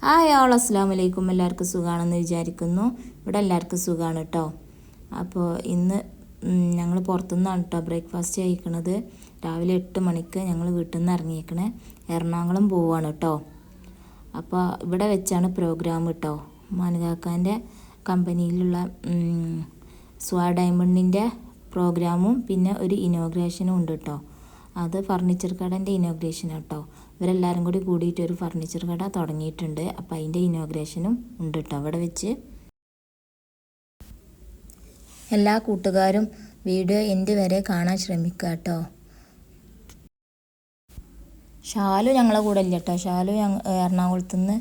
Hi all, അസ്സലാമു അലൈക്കും. എല്ലാവർക്കും സുഖമാണെന്ന് വിചാരിക്കുന്നു. ഇവിടെ എല്ലാവർക്കും സുഖമാണ് കേട്ടോ. അപ്പോൾ ഇന്ന് ഞങ്ങൾ പുറത്തുനിന്നാണ് കേട്ടോ ബ്രേക്ക്ഫാസ്റ്റ് കഴിക്കണത്. രാവിലെ 8 മണിക്ക് ഞങ്ങൾ വീട്ടിൽ നിന്ന് ഇറങ്ങിയേക്കണേ. എറണാകുളം പോവുകയാണ് കേട്ടോ. അപ്പോൾ ഇവിടെ വെച്ചാണ് പ്രോഗ്രാം കേട്ടോ. മാനുകാക്കാൻ്റെ കമ്പനിയിലുള്ള സ്വാ ഡയമണ്ടിൻ്റെ പ്രോഗ്രാമും പിന്നെ ഒരു ഇനോഗ്രേഷനും ഉണ്ട് കേട്ടോ. അത് ഫർണിച്ചർ കടൻ്റെ ഇനോഗ്രേഷൻ കേട്ടോ. ഇവരെല്ലാവരും കൂടി കൂടിയിട്ട് ഒരു ഫർണിച്ചർ കട തുടങ്ങിയിട്ടുണ്ട്. അപ്പോൾ അതിൻ്റെ ഇനോഗ്രേഷനും ഉണ്ട് കേട്ടോ അവിടെ വെച്ച്. എല്ലാ കൂട്ടുകാരും വീഡിയോ എൻഡ് വരെ കാണാൻ ശ്രമിക്കുക കേട്ടോ. ഷാലു ഞങ്ങളെ കൂടെ ഇല്ല കേട്ടോ. ഷാലു എറണാകുളത്ത് നിന്ന്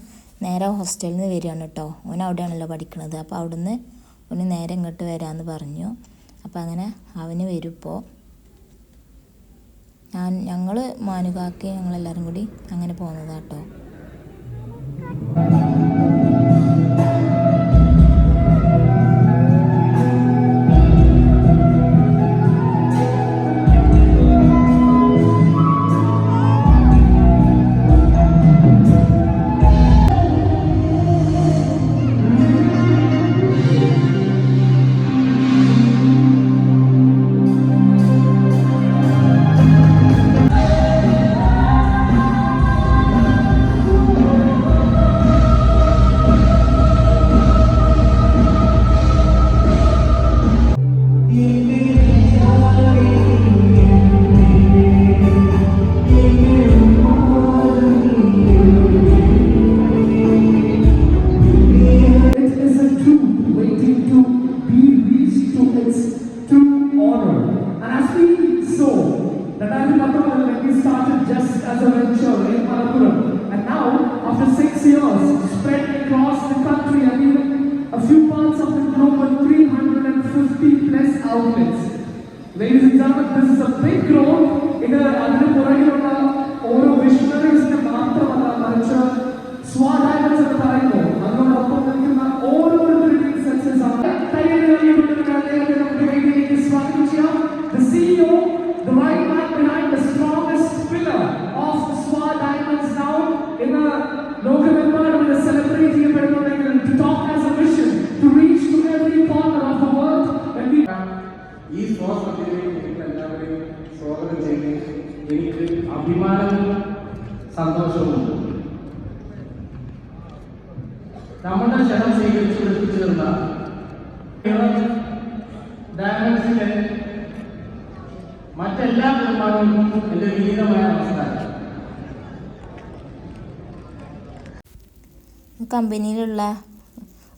നേരെ ഹോസ്റ്റലിൽ നിന്ന് വരികയാണ് കേട്ടോ. ഓൻ അവിടെയാണല്ലോ പഠിക്കണത്. അപ്പോൾ അവിടുന്ന് ഓന് നേരെ ഇങ്ങോട്ട് വരാമെന്ന് പറഞ്ഞു. അപ്പോൾ അങ്ങനെ അവന് വരും ഇപ്പോൾ. ഞങ്ങൾ മാനുകാക്കി ഞങ്ങളെല്ലാവരും കൂടി അങ്ങനെ പോകുന്നതാട്ടോ. Ladies and gentlemen, this is a big growth in the പുറകിലുള്ള ഓരോ വിഷണറീസിന്റെ മാത്രമല്ല മറിച്ച് സ്വാ ഡയമണ്ട്സ് എന്ന് പറയുമ്പോൾ അതിനോടൊപ്പം നിൽക്കുന്ന ഓരോരുത്തരുടെയും സക്സസ് ആണ്. സ്വാഗതം ചെയ്യാം the CEO, the right man behind the strongest pillar of Swa Diamonds now in the ലോകമെമ്പാടും celebrate ചെയ്യപ്പെടുന്നുണ്ടെങ്കിൽ to talk as a mission to reach to every corner of the world. ഈ സ്വാതന്ത്ര്യത്തിലേക്ക് നിങ്ങൾ എല്ലാവരെയും സ്വാഗതം ചെയ്ത് എനിക്ക് അഭിമാനവും സന്തോഷവുമുണ്ട്. നമ്മുടെ ക്ഷണം സ്വീകരിച്ചു എത്തിച്ചേർന്ന ഡയമണ്ട്സിലെ മറ്റെല്ലാ കുടുംബാംഗങ്ങൾക്കും എൻ്റെ വിനീതമായ നമസ്കാരം. കമ്പനിയിലുള്ള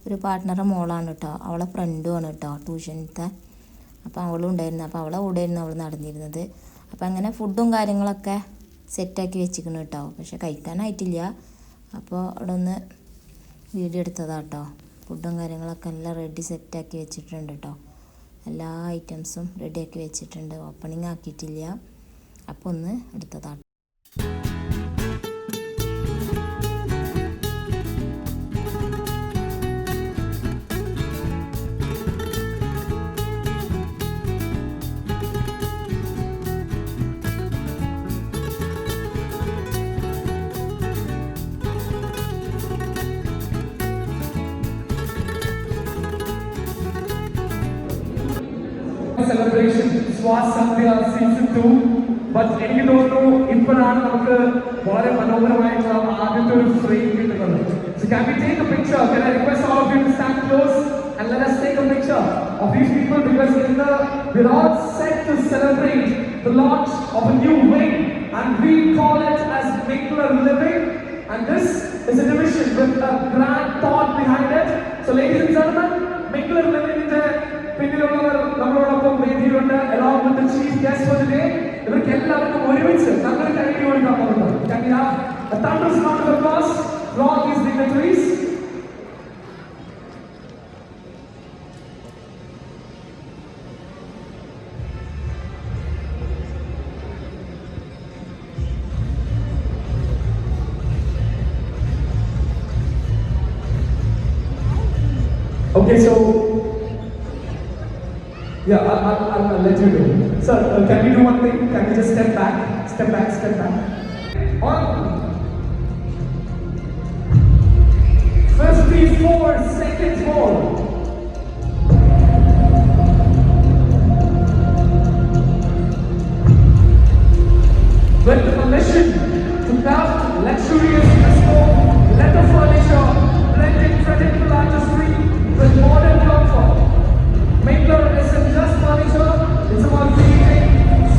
ഒരു പാർട്ട്ണറെ മോളാണ് കേട്ടോ. അവളെ ഫ്രണ്ടുമാണ് കേട്ടോ ട്യൂഷനത്തെ. അപ്പോൾ അവളും ഉണ്ടായിരുന്നു. അപ്പോൾ അവളെ കൂടെ ആയിരുന്നു അവൾ നടന്നിരുന്നത്. അപ്പോൾ അങ്ങനെ ഫുഡും കാര്യങ്ങളൊക്കെ സെറ്റാക്കി വെച്ചിരിക്കണം കേട്ടോ. പക്ഷെ കഴിക്കാനായിട്ടില്ല. അപ്പോൾ അവിടെ ഒന്ന് വീഡിയോ എടുത്തതാണ് കേട്ടോ. ഫുഡും കാര്യങ്ങളൊക്കെ എല്ലാം റെഡി സെറ്റാക്കി വെച്ചിട്ടുണ്ട് കേട്ടോ. എല്ലാ ഐറ്റംസും റെഡിയാക്കി വെച്ചിട്ടുണ്ട്. ഓപ്പണിംഗ് ആക്കിയിട്ടില്ല. അപ്പോൾ ഒന്ന് എടുത്തതാണ്. celebration Swa Sandhya season 2, but എനിക്ക് തോന്നുന്നു ഇപ്പോഴാണ് നമുക്ക് വളരെ മനോഹരമായിട്ടുള്ള ആദ്യത്തെ ഒരു ഫ്രെയിം കിട്ടുന്നത്. So can we take a picture? Can I request all of you to stand close and let us take a picture of these people, because we're all set to celebrate the launch of a new wing and we call it as Minkler Living, and this is a division with a grand thought behind it. So ladies and gentlemen, Minkler Living പിന്നിലുള്ളവർ നമ്മളോടൊപ്പം വേദിയിലുണ്ട്. along with the chief guest for the day. ഇവർക്ക് എല്ലാവർക്കും ഒരുമിച്ച് നല്ലൊരു കൈ കൊടുക്കാൻ പോകുന്നത്. Can we have a thunderous round of applause for all these dignitaries? Okay, so yeah, I'll let you do. Sir, can we do one thing? Can we just step back? Step back. On. please 4 seconds more. With the permission to craft luxurious bespoke leather furniture blending traditional artistry with modern comfort. Mingler isn't just furniture, it's about creating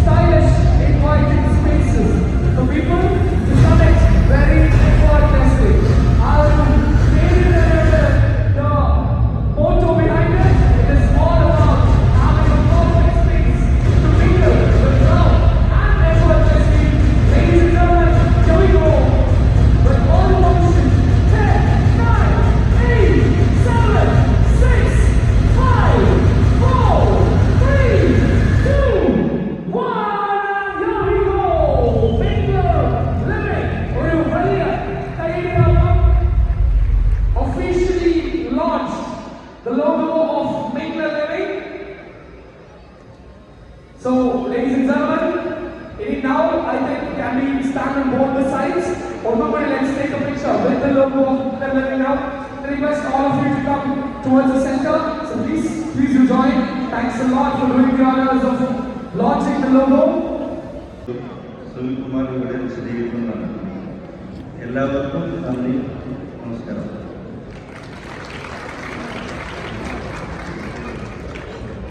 stylish, inviting spaces for people to connect very effortlessly. The motto behind it, it is all about having a perfect space to mingle with love and effortlessly. Ladies and gentlemen, here we go. With all emotion. 10, 9, 8, 7, 6, 5, 4, 3, 2, 1. Here we go. Mingler Living. ഒരു വലിയ കൈയടിയോടൊപ്പം officially launched the logo of Mingler Living. So, ladies and gentlemen, now I think can we stand on both the sides? Or nobody, let's take a picture with the logo of Mingler Living now. I request all of you to come towards the center. So please do join. Thanks a lot for doing the honors of launching the logo. Sunilkumar ഇവിടെ വിശദീകരിക്കുന്നതാണ്. എല്ലാവർക്കും നന്ദി, നമസ്കാരം.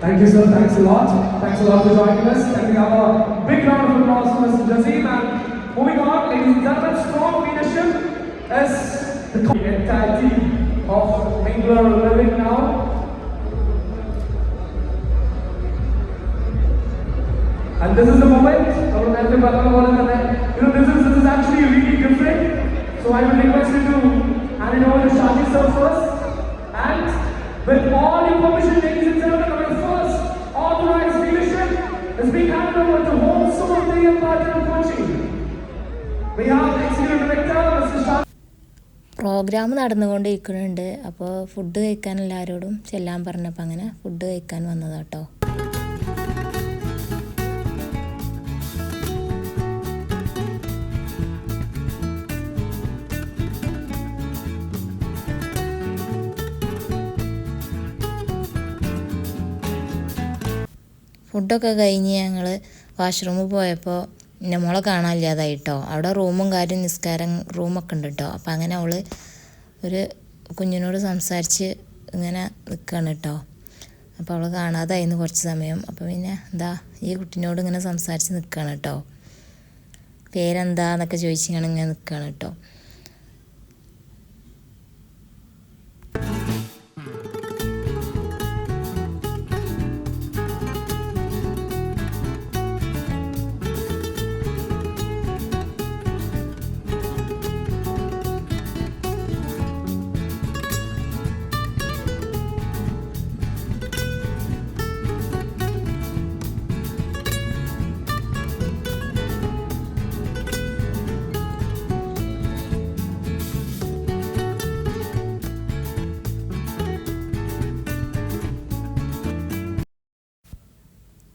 Thank you, sir. Thanks a lot. Thanks a lot for joining us. Can we have a big round of applause for Mr. Jazim? And moving on, ladies and gentlemen, strong leadership as the entire team of Mingler Living now. And this is the moment. This is actually really different. So I will request you to hand it over to Shaji sir first. And with all your permission, ladies and gentlemen, our first authorized leadership is being handed over to Home Sumantri Partner Kochi. We have Executive Director, Mr. Shaji. Program നടന്നുകൊണ്ടിരിക്കുന്നുണ്ട്. അപ്പോൾ food കഴിക്കാൻ എല്ലാവരോടും ചെല്ലാൻ പറഞ്ഞപ്പോൾ അങ്ങനെ food കഴിക്കാൻ വന്നതാട്ടോ. ഫുഡൊക്കെ കഴിഞ്ഞ് ഞങ്ങൾ വാഷ്റൂമിൽ പോയപ്പോൾ എൻ്റെ മോളെ കാണാനില്ലാതായിട്ടോ. അവിടെ റൂമും കാര്യം നിസ്കാരം റൂമൊക്കെ ഉണ്ട് കേട്ടോ. അപ്പോൾ അങ്ങനെ അവൾ ഒരു കുഞ്ഞിനോട് സംസാരിച്ച് ഇങ്ങനെ നിൽക്കുകയാണ് കേട്ടോ. അപ്പോൾ അവൾ കാണാതായിരുന്നു കുറച്ച് സമയം. അപ്പോൾ പിന്നെ എന്താ ഈ കുട്ടീനോട് ഇങ്ങനെ സംസാരിച്ച് നിൽക്കുകയാണ് കേട്ടോ. പേരെന്താന്നൊക്കെ ചോദിച്ചിങ്ങനെ ഇങ്ങനെ നിൽക്കുകയാണ് കേട്ടോ.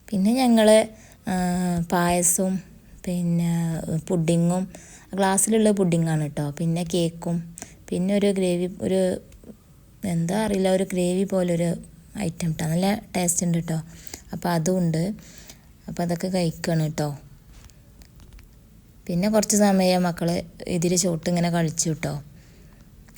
പിന്നെ ഞങ്ങൾ പായസവും പിന്നെ പുഡിങ്ങും ഗ്ലാസ്സിലുള്ള പുഡിങ്ങാണ് കേട്ടോ. പിന്നെ കേക്കും പിന്നെ ഒരു ഗ്രേവി ഒരു എന്താ അറിയില്ല ഒരു ഗ്രേവി പോലൊരു ഐറ്റം കേട്ടോ. നല്ല ടേസ്റ്റ് ഉണ്ട് കേട്ടോ. അപ്പോൾ അതും ഉണ്ട്. അപ്പോൾ അതൊക്കെ കഴിക്കുകയാണ് കേട്ടോ. പിന്നെ കുറച്ച് സമയം മക്കൾ ഇതിൽ ചോട്ടിങ്ങനെ കളിച്ചു കേട്ടോ.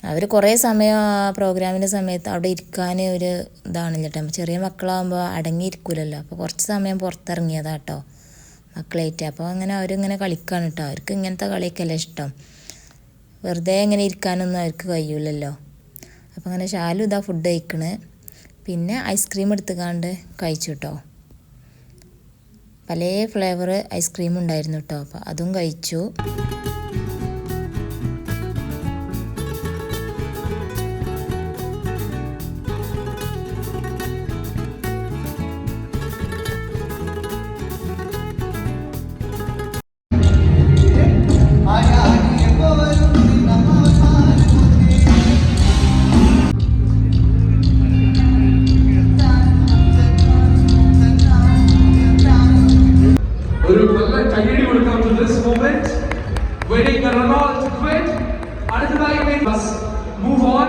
അവർ കുറേ സമയം പ്രോഗ്രാമിൻ്റെ സമയത്ത് അവിടെ ഇരിക്കാൻ ഒരു ഇതാണില്ല കേട്ടോ. ചെറിയ മക്കളാകുമ്പോൾ അടങ്ങിയിരിക്കില്ലല്ലോ. അപ്പോൾ കുറച്ച് സമയം പുറത്തിറങ്ങിയതാണ് കേട്ടോ മക്കളായിട്ട്. അപ്പോൾ അങ്ങനെ അവരിങ്ങനെ കളിക്കാണ് കേട്ടോ. അവർക്ക് ഇങ്ങനത്തെ കളിയൊക്കെയല്ലേ ഇഷ്ടം. വെറുതെ ഇങ്ങനെ ഇരിക്കാനൊന്നും അവർക്ക് കഴിയില്ലല്ലോ. അപ്പോൾ അങ്ങനെ ശാലു ഇതാ ഫുഡ് കഴിക്കണ്. പിന്നെ ഐസ്ക്രീം എടുത്തുകൊണ്ട് കഴിച്ചു കേട്ടോ. പല ഫ്ലേവർ ഐസ്ക്രീം ഉണ്ടായിരുന്നു കേട്ടോ. അപ്പോൾ അതും കഴിച്ചു. Waiting the Renault to quit. Another move on.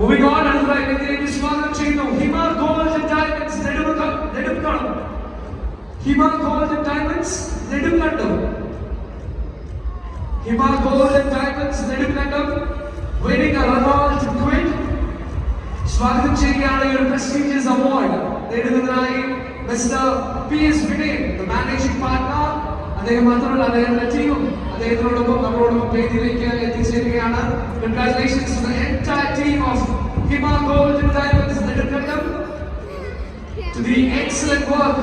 Moving on, അടുത്തതായി വേദിയിലേക്ക് സ്വാഗതം ചെയ്യുന്നു Hima gold and diamonds Nedumangad. Hima gold and diamonds Nedumangad. Hima gold and diamonds Nedumangad winning a Renault Kwid. സ്വാഗതം ചെയ്യുകയാണ് ഈ ഒരു prestigious award നേടുന്നതിനായി mister PS Vinayan, the managing partner. അദ്ദേഹം മാത്രമല്ല അദ്ദേഹത്തിന്റെ ടീമും അദ്ദേഹത്തിനോടൊപ്പം നമ്മളോടൊപ്പം വേദിയിലേക്ക് എത്തിച്ചേരുകയാണ്. Congratulations to the entire team of Hima Gold and Diamonds Nedumangad, to the excellent work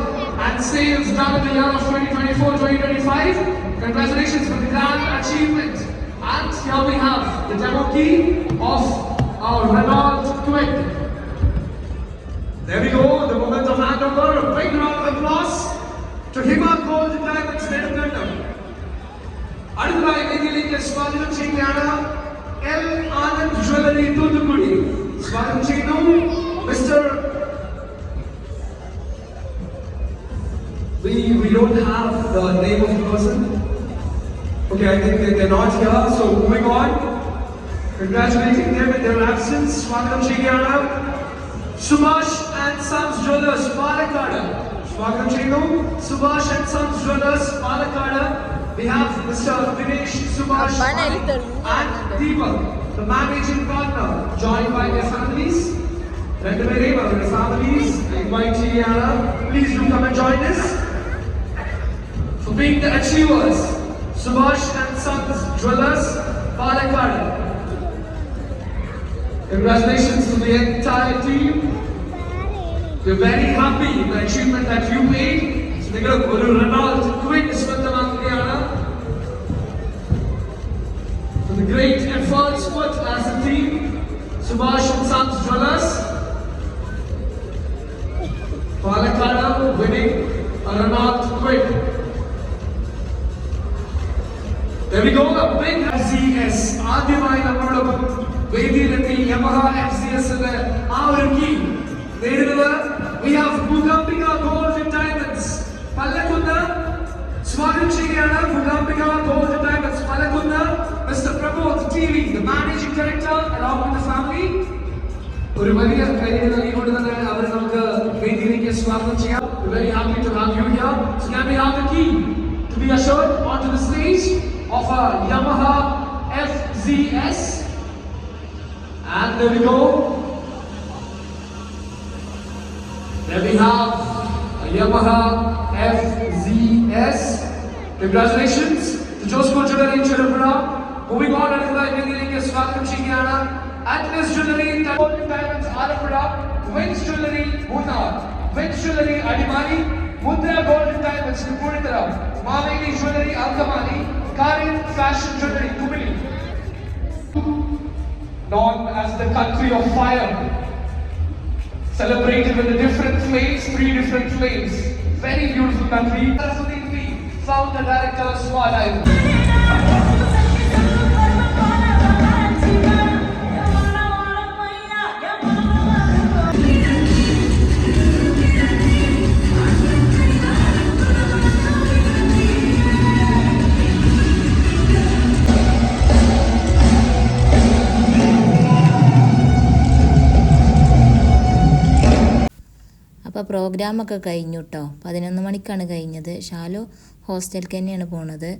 and sales done in the year of 2024-2025. Congratulations for the grand achievement. And here we have the demo key of our Renault Kwid. There we go, the moment of handover. A big round of applause to Hima Gold and Diamonds Nedumangad. അടുത്തതായി വേദിയിലേക്ക് സ്വാഗതം ചെയ്യുകയാണ് L Anand jewellery Thoothukudi. സ്വാഗതം ചെയ്യുന്നു mister. We don't have the name of the person. Okay, I think they're not here. So moving on, congratulating them in their absence. Swagatam Chigiyana, Subhash and Sons Jewelers, Palakkad. Swagatam Chigiyanu, Subhash and Sons Jewelers, Palakkad. We have Mr. Dinesh, Subhash and Deepak, the managing partner, joined by their families. Their families, invite Chigiyana. Please do come and join us. For being the achievers, Subhash and Sons Jewelers, Palakkad. Congratulations to the entire team. We're very happy with the achievement that you made. So they got a Renault Kwid Swantamakkiyana. For the great efforts put as a team, Subhash and Sons Jewelers, Palakkad winning a Renault Kwid. There we go, a big FCS. ആദ്യമായി നമ്മളോടൊപ്പം വേദിയിലെത്തി Yamaha FCS ന്റെ ആ ഒരു key നേടുന്നത് we have Mugambika Gold and Diamonds പല്ലക്കുന്ന്. സ്വാഗതം ചെയ്യുകയാണ് Mugambika Gold and Diamonds പല്ലക്കുന്ന് Mr. Prabodh TV, the managing director, along with the family. ഒരു വലിയ കൈയ്യടി നൽകിക്കൊണ്ട് തന്നെ അവരെ നമുക്ക് വേദിയിലേക്ക് സ്വാഗതം ചെയ്യാം. We're very happy to have you here. So can we have the key to be ushered onto the stage of a Yamaha FZS. And there we go. There we have a Yamaha FZS. Congratulations to Josco Jewelry in Chirapura. Moving on to the Nidhi Swagatam Chigiyana, Atlas Jewelry in Diamonds Alapura, Wins Jewelry Munnar, Wins Jewelry Adimani, Mudra Gold and Diamonds Puritaram, Maveli Jewelry Alkamani, Karin Fashion Jewelry Kumili. Known as the country of fire, celebrated with the different flames, 3 different flames. Very beautiful country. Saraswati P, founder director, Swad Island. അപ്പോൾ പ്രോഗ്രാമൊക്കെ കഴിഞ്ഞു കേട്ടോ. 11 മണിക്കാണ് കഴിഞ്ഞത്. ഷാലു ഹോസ്റ്റലിലേക്ക് തന്നെയാണ് പോണത്.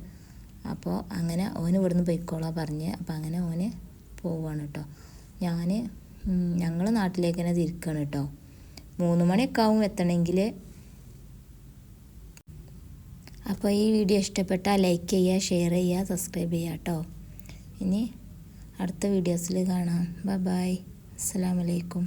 അപ്പോൾ അങ്ങനെ ഓന് ഇവിടുന്ന് പോയിക്കോളാം പറഞ്ഞ്. അപ്പോൾ അങ്ങനെ ഓന് പോവുകയാണ് കേട്ടോ. ഞങ്ങൾ നാട്ടിലേക്ക് തന്നെ തിരിക്കുകയാണ് കേട്ടോ. 3 മണിയൊക്കെ ആവും എത്തണമെങ്കിൽ. അപ്പോൾ ഈ വീഡിയോ ഇഷ്ടപ്പെട്ടാൽ ലൈക്ക് ചെയ്യുക, ഷെയർ ചെയ്യുക, സബ്സ്ക്രൈബ് ചെയ്യുക കേട്ടോ. ഇനി അടുത്ത വീഡിയോസിൽ കാണാം. ബൈ. അസ്സലാമു അലൈക്കും.